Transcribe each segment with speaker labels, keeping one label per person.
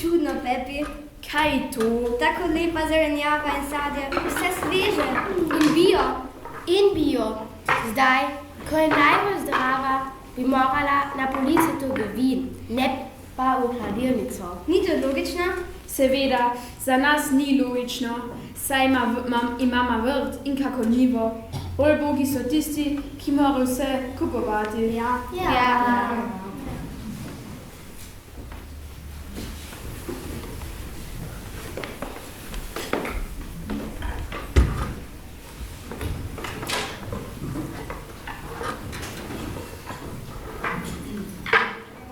Speaker 1: čudno, Pepi.
Speaker 2: Kaj je to?
Speaker 1: Tako lepa zelenjava in sadje, vse sveže.
Speaker 3: In bio. Zdaj, ko je najbolj zdrava, bi morala na polico to vin, ne pa v hladilnico.
Speaker 1: Ni to logično?
Speaker 2: Seveda, za nas ni logično, saj imamo vrt in kako njivo. Bolj bogi so tisti, ki morajo vse kupovati.
Speaker 1: Ja.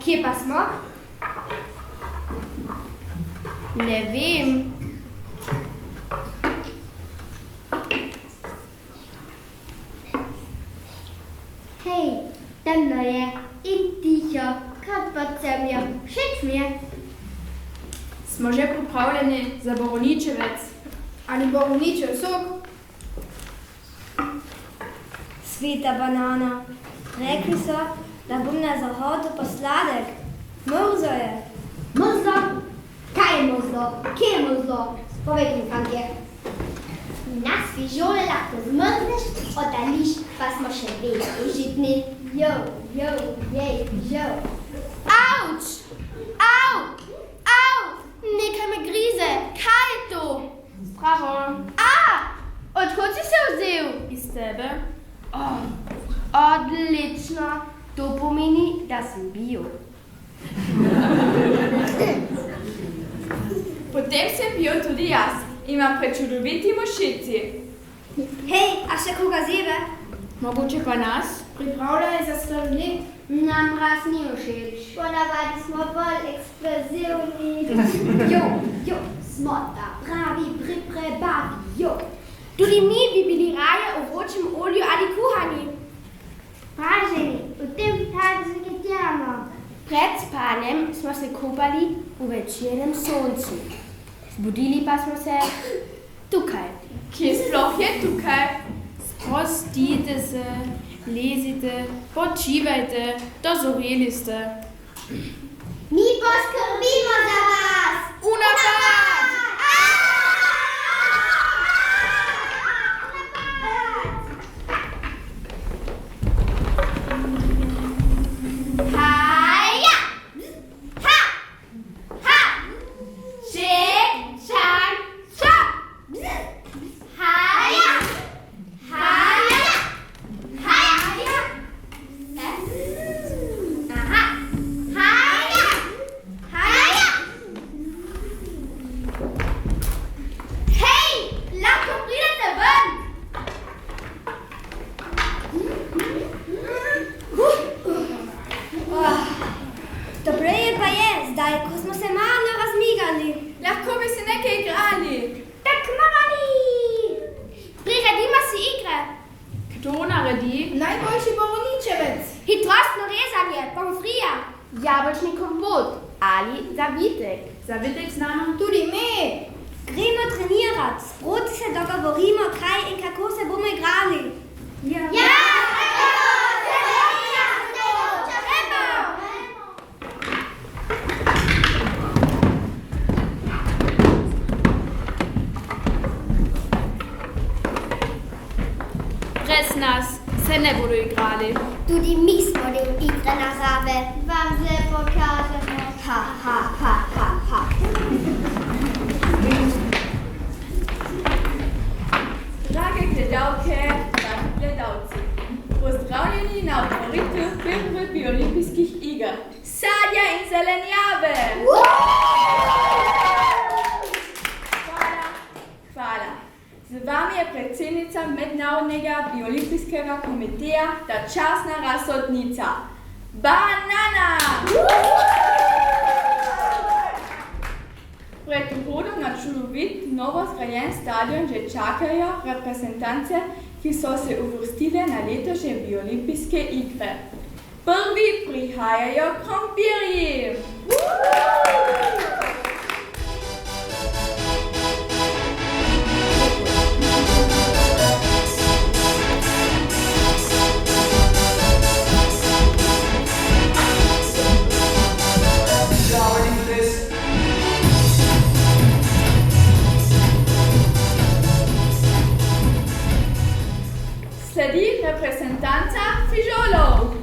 Speaker 1: Kje pa smo?
Speaker 3: Ne vem.
Speaker 1: Hej, temno je in tiho, kot pod zemljo. Všeč mi je.
Speaker 2: Smo že pripravljeni za borovničevec.
Speaker 1: Ali borovničev sok? Sveta banana. Rekli so, da bom na zahodu pa sladek. Mrzlo je. Mrzlo? Kaj je mrzlo? Kje je mrzlo? Povej mi, fantje. Nas fižole lahko zmrzneš, odališ, pa smo še vedno užitni. Jo.
Speaker 3: Auč! Au! Nekaj me grize. Kaj je to?
Speaker 2: Bravo!
Speaker 3: Odkud si se vzel?
Speaker 2: Iz tebe?
Speaker 3: Odlično. To pomeni, da sem bio.
Speaker 2: Potem sem bil tudi jaz. Imam prečudoviti mušici.
Speaker 1: Hej, a še koga zebe?
Speaker 2: Mogoče pa nas?
Speaker 1: Pripravljaj za sladoled.
Speaker 3: Nam raz ni všeč.
Speaker 1: Ponavadi smo bolj eksplozivni. Jo, smo ta pravi prebavi, jo.
Speaker 3: Tudi mi bi bili raje v vročem olju ali kuhani.
Speaker 1: Praženi, v tem tak vegetiramo.
Speaker 3: Pred spanjem smo se kupali v večernem soncu. Zbudili pa smo se tukaj.
Speaker 2: Kje sploh je tukaj? Sprostite se, lezite, počivajte, dozoreli ste.
Speaker 1: Mi poskrbimo za vas!
Speaker 2: Unapad!
Speaker 3: jabolčni kompot ali zavitek.
Speaker 2: Zavitek znamo?
Speaker 1: Tudi mi. Gremo trenirat. Sproti se dogovorimo, kaj in kako se bomo igrali. Ja!
Speaker 2: Brez nas se ne bodo igrali.
Speaker 1: Tudi mi smo del igre narave. Vam zdaj pokažemo. Ha, ha, ha, ha, ha.
Speaker 4: Drage gledalke, dragi gledalci, pozdravljeni na otvoritvi prve biolimpijskih iger. Sadja in zelenjave! Hvala. Z vami je predsednica Mednarodnega biolimpijskega komiteja, ta častna razsodnica. Banana! Pred vhodom na čudovit novo zgrajen stadion že čakajo reprezentance, ki so se uvrstile na letošnje biolimpijske igre. Prvi prihajajo krompirji! Sledi reprezentanca fižolov.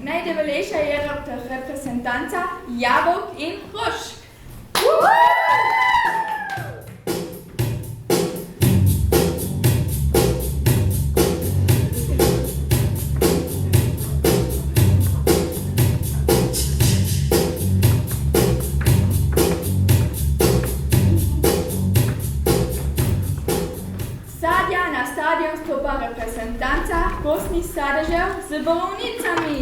Speaker 4: Najdebelejša je reprezentanca jabolk in hrušk. Sadja na stadion stopa reprezentanca kostnih sadežev z borovnicami.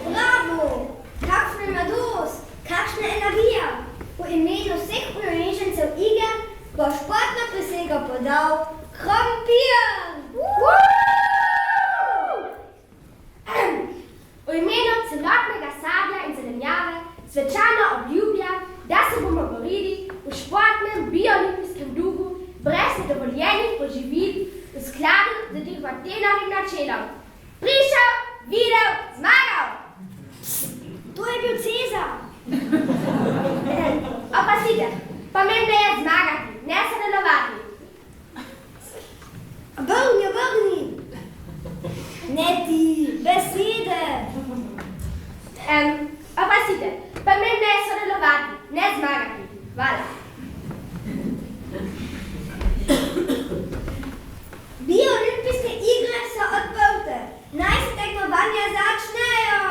Speaker 1: Bravo! Kakšna mladost, kakšna energija! V imenu vseh udeležencev iger bo športno prisego podal krompir!
Speaker 3: V imenu celotnega sadja in zelenjave svečano obljubljam, da se bomo borili v športnem biolimpijskem duhu brez nedovoljenih poživil v skladu z Digotenovim načelom. Prišel, videl, zmagal!
Speaker 1: To je bil Cezar!
Speaker 3: Opazite, pomembno je zmagati, ne sodelovati.
Speaker 1: Obrni! Ne ti, besede!
Speaker 3: Opazite, pomembno je sodelovati, ne zmagati. Hvala.
Speaker 1: Biolimpijske igre so odprte. Naj se tekmovanja začnejo!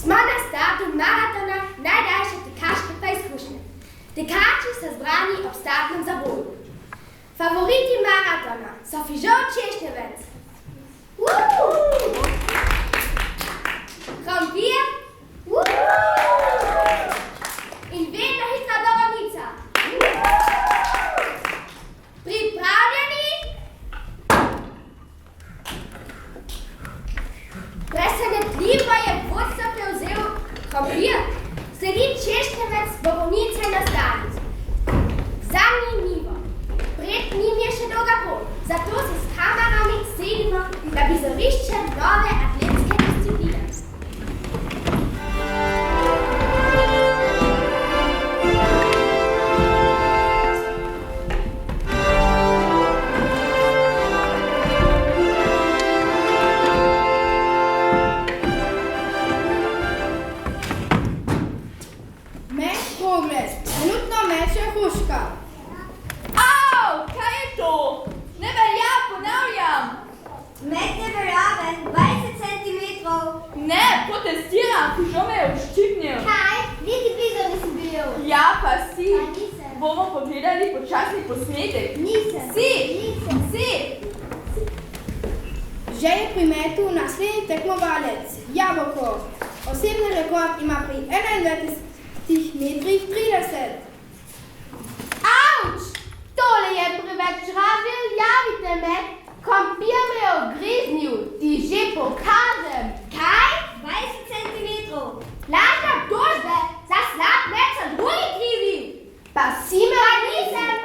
Speaker 3: Smo na startu maratona najdaljše tekaške preizkušnje. Tekači so zbrani ob startnem zavodu. Favoriti maratona so Fižol Češnjevec, krompir in vedno hitra borovnica. Pripravljeni? nove atletske discipline.
Speaker 2: Meč Robles, trenutno meče Hruška.
Speaker 4: Au, kaj je to? Ne velja, ponavljam.
Speaker 1: Met neveraven, 20 cm.
Speaker 4: Ne, protestiram, že me je uščipnil.
Speaker 1: Kaj? Niti blizu nisem bil.
Speaker 4: Ja, pa si.
Speaker 1: Pa nisem.
Speaker 4: Bomo pogledali počasni posnetek.
Speaker 1: Nisem.
Speaker 4: Si.
Speaker 1: Nisem.
Speaker 4: Si.
Speaker 2: Že je pri metu naslednji tekmovalec, Jabolko. Osebni rekord ima pri 21 metrih 30.
Speaker 3: Auč! Tole je preveč rabil, javite me, kompir me ogriznil, ti že pokažem. Kaj?
Speaker 1: 20 cm.
Speaker 3: Lažna obtožbe, za slab met so drugi krivi. Pa si me nisem.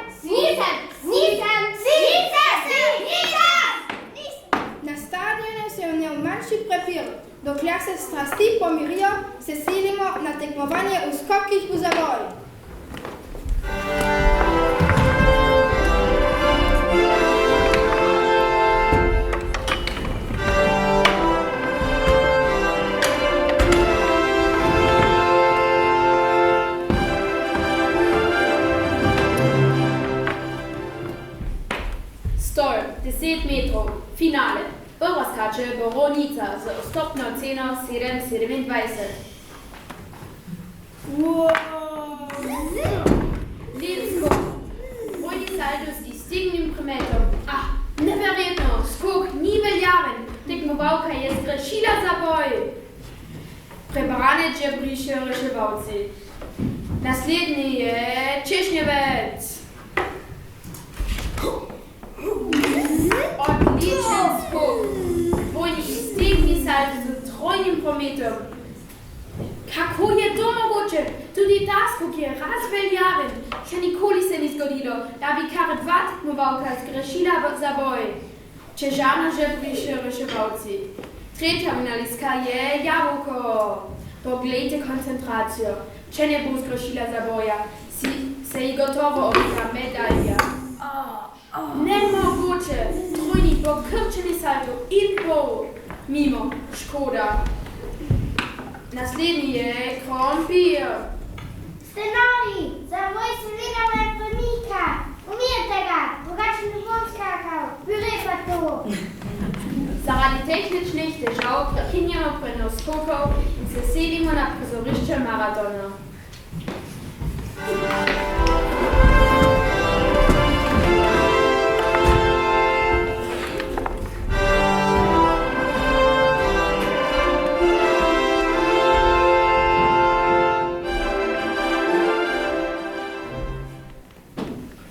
Speaker 2: Na stadionu se vnel manjši prepir. Dokler se strasti pomirijo, se selimo na tekmovanje v skokih v zavoj. Stol, 10 metrov, finale. Prva skače Boronica z vstopno ceno 7,27. Lensko, dvojni saldo s iztegnim prometom. Neverjetno, skok ni veljaven. Tekmovalka je zgrešila zaboj. Prebrane Džebriše reševalci. Naslednji je Češnjevec. Odličen skok. Dvojni iztegni saldo z trojnim prometom. Kako je to mogoče? Tudi ta skok je razveljaven. Še nikoli se ni zgodilo, da bi kar dva tekmovalka zgrešila v zaboj. Čežana Žebriše reševalci. Tretja finalistka je Jabolko. Poglejte koncentracijo. Če ne bo zgrešila zaboja, se ji gotovo obita medalja. Nemogoče. Trojni pokrčeni salto in pol. Mimo. Škoda. Naslednji je krompir.
Speaker 1: Scenarij, zavoj seveda me ponika. Umijete ga, drugače ne bom skakal. Pire pa to.
Speaker 2: Zaradi tehničnih težav prekinjamo prenos skokov in se selimo na prizorišče maratona.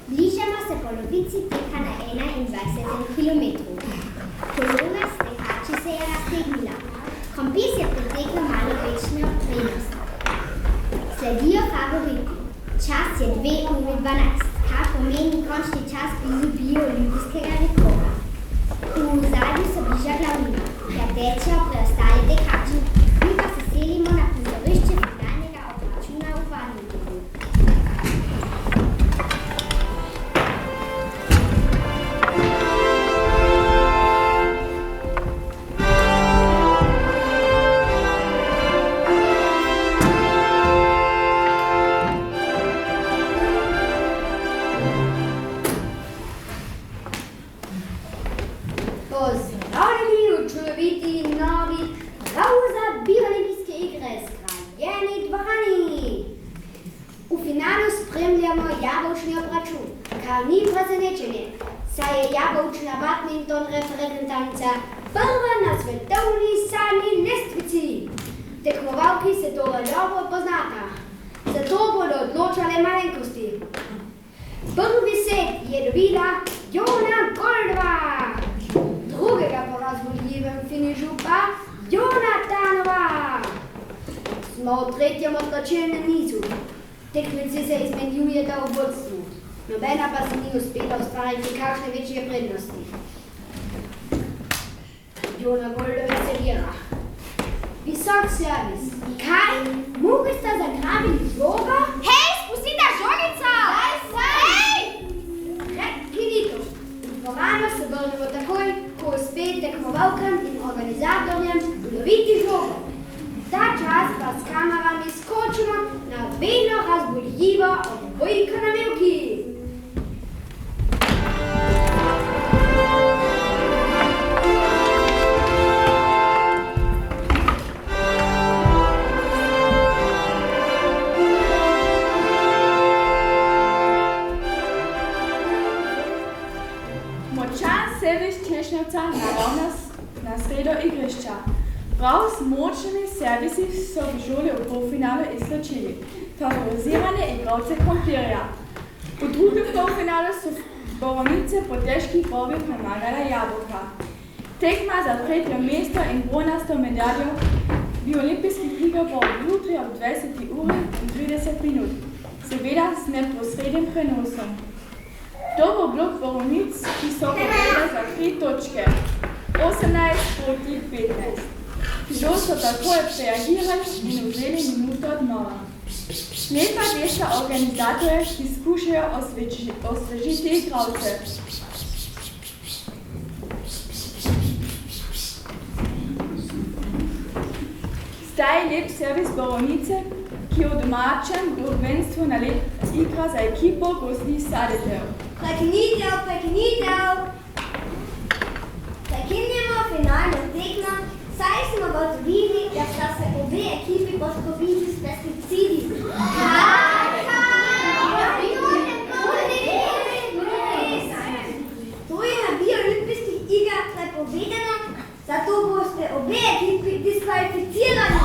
Speaker 1: Bližamo se polovici teka na 21 km. Kolona stehači se je raztegnila. Kompis je pretekel malo večjo prednost. Sledijo favoriti. Čas je 2:12, kar pomeni končni čas blizu bioolimpijskega rekorda. V zadnji so bližja glavnina, kjer tečejo preostali tekači. Mi pa se selimo na prizorišče finalnega obračuna v Varnikovu. Pozdravljeni v čudoviti novi prav za bioolimpijske igre zgrajeni dvorani. V finalu spremljamo jabolčni obračun, kar ni presenečenje, saj je jabolčna badminton reprezentanca prva na svetovni sadni lestvici. Tekmovalki se torej dobro poznata, zato bodo odločale malenkosti. Prvi set je dobila Jona Goldova. Drugega po razboljivem finišu pa Jonatanova. Smo v tretjem odločilnem nizu. Tekmeci se izmenjujeta v vodstvu. Nobena pa se ni uspela ustvariti kakšne večje prednosti.
Speaker 3: Regiona Golda Veselira. Visok servis. Kaj? Mogu ste zagrabili žogo? Hej, spustite žogico! Hej! Kivito, dvorano se vrnemo takoj, ko uspe tekmovalkam in organizatorjem uloviti žogo. Ta čas pa s kamerami skočimo na vedno razboljivo odbojko na Milki.
Speaker 4: Močan servis Češnjevca naravnost na sredo igrišča. Prav s močnimi servisi so v žoli v polfinalu izločili favorizirane igralce Krompirja. V drugem polfinalu so Borovnice po težkih bojih premagale Jabolka. Tekma za tretje mesto in bronasto medaljo bi olimpijskih iger bo jutri ob 20:30, seveda z neposrednim prenosom. To bo blok Borovnic, ki so povedali za 3 točke, 18:15. Žol so takoj reagirali in vzeli minuto odmora. Lepa gesta organizatorjev, ki skušajo osvežiti igralce. Zdaj je lep servis Borovnice, ki v domačem prvenstvu na let igra za ekipo Gostnih Sadežev.
Speaker 1: Prekinitev! Prekinjamo finalno tekmo, saj smo gotovili, da sta se obe ekipi podkopili s pesticidi. To je na biolimpijskih igrah prepovedano, zato boste obe ekipi diskvalificirani.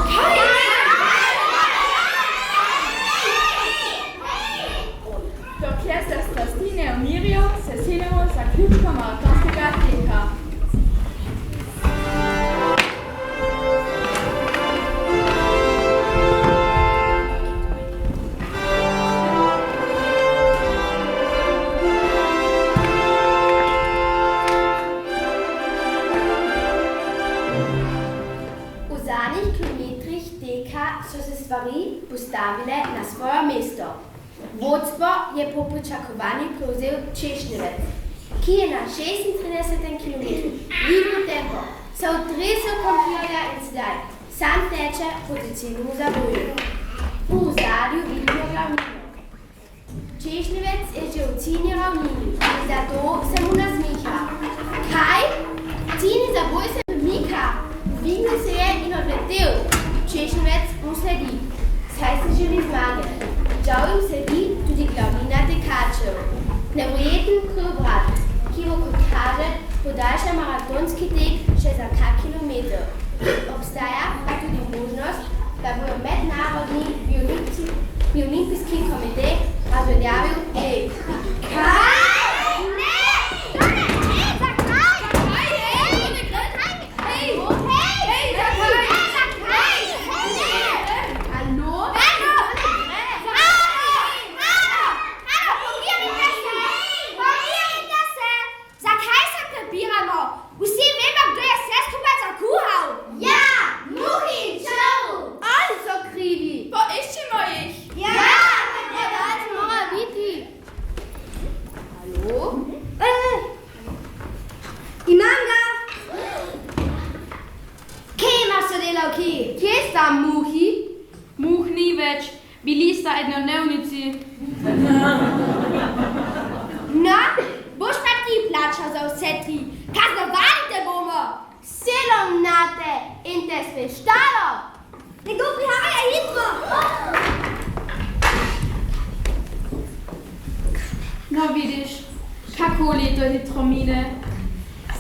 Speaker 4: Dokler se strasti ne umirijo, se selimo za zaključkom maratonskega teka.
Speaker 3: V zadnjih kilometrih teka so se stvari postavile na svoje mesto. Vodstvo je po pričakovanju prevzel Češnjevec, ki je na 36. kilometru videl tempo, se odtresel Krompirja in sedaj sam teče proti ciljnemu zavoju. V ozadju vidimo glavnino. Češnjevec je že v ciljni ravnini in zato se mu nasmiha. Kaj? Ciljni zavoj se premika. Dvignil se je in odletel. Češnjevec mu sledi, saj se želi zmage. Žal jim sledi tudi glavnina tekačev. Neverjeten krvrat, ki mu kot kaže podaljša maratonski tek še za kak kilometer. Obstaja pa tudi možnost, da bo mednarodni biolimpijski komitej razveljavil tek. Kaj? Ne! To ne! Zakaj?
Speaker 2: Kje sta muhi? Muh ni več, bili sta enodnevnici.
Speaker 3: No, boš pa ti plačal za vse 3. Kaznovali te bomo! Selom nate in te speštalo!
Speaker 1: Nekdo prihaja hitro!
Speaker 2: No vidiš, kako leto hitro mine.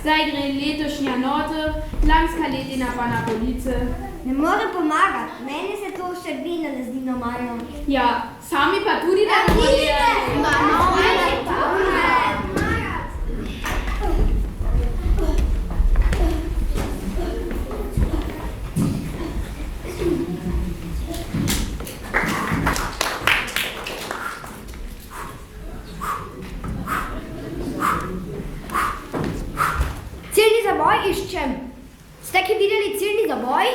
Speaker 2: Zdaj gre letošnja noter, lanska letina pa na police.
Speaker 1: Ne morem pomagati, meni se to še vedno ne zdi normalno.
Speaker 2: Ja, sami pa tudi ne pomagajo.
Speaker 1: Ciljni zavoj iščem. Ste kaj videli ciljni zaboj?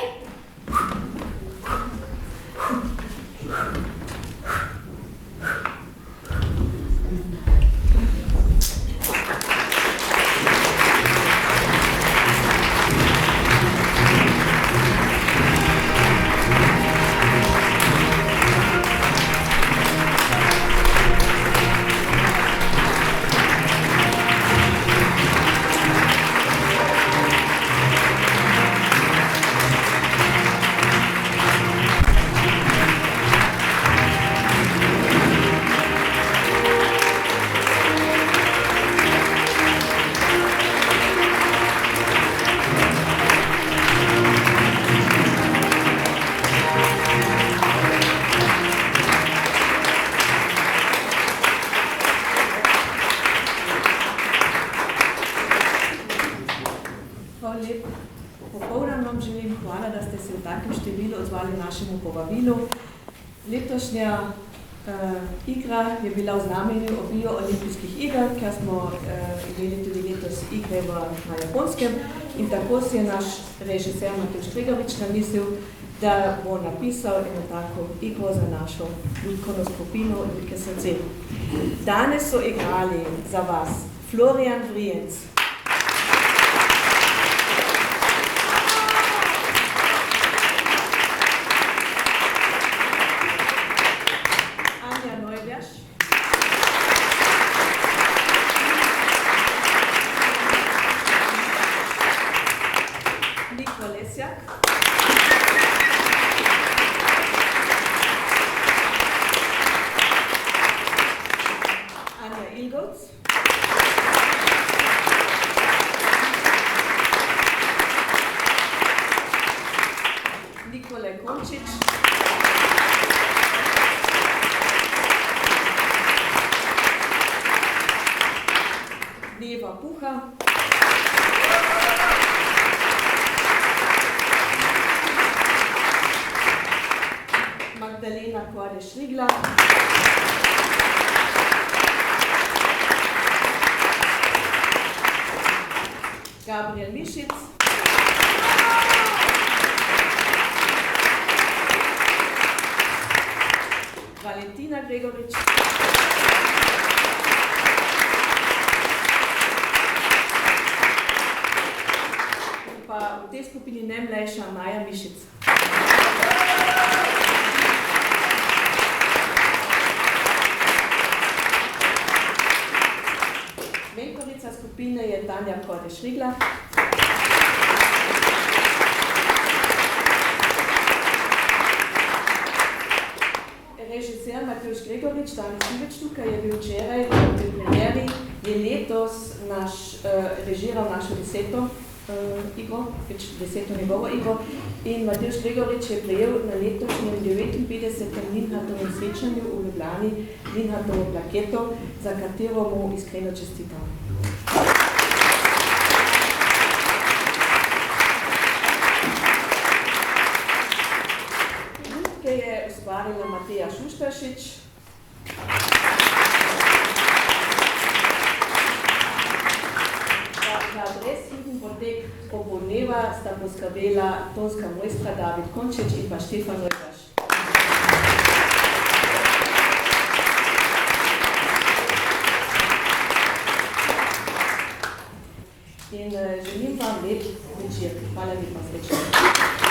Speaker 5: Našemu povabilu. Letošnja igra je bila v znamenju obiju olimpijskih iger, ker smo imeli tudi letos igre na Japonskem in tako si je naš režiser Matevž Gregorič namislil, da bo napisal eno tako igro za našo likovno skupino Velike srce. Danes so igrali za vas Florian Vrienc, Šrigla, Gabriel Mišic, Valentina Gregorič, pa v tej skupini najmlajša Maja Mišic. Skupine je Tanja Korde-Šrigla, režiser Matevž Gregorič, danes ni več tukaj, je bil včeraj v premieri, je letos režiral našo 10. igro, 10. njegovo igro in Matevž Gregorič je prejel na letošnjem 59. Linhartovem srečanju v Ljubljani Linhartovo plaketo, za katero mu iskreno čestitam. Je ustvarila Mateja Šuštašič, za brezhibni potek popolneva sta poskrbela tonska mojstra David Končič in pa Štefan Rojbaš. In želim vam lep večer. Hvala lepa, srečno.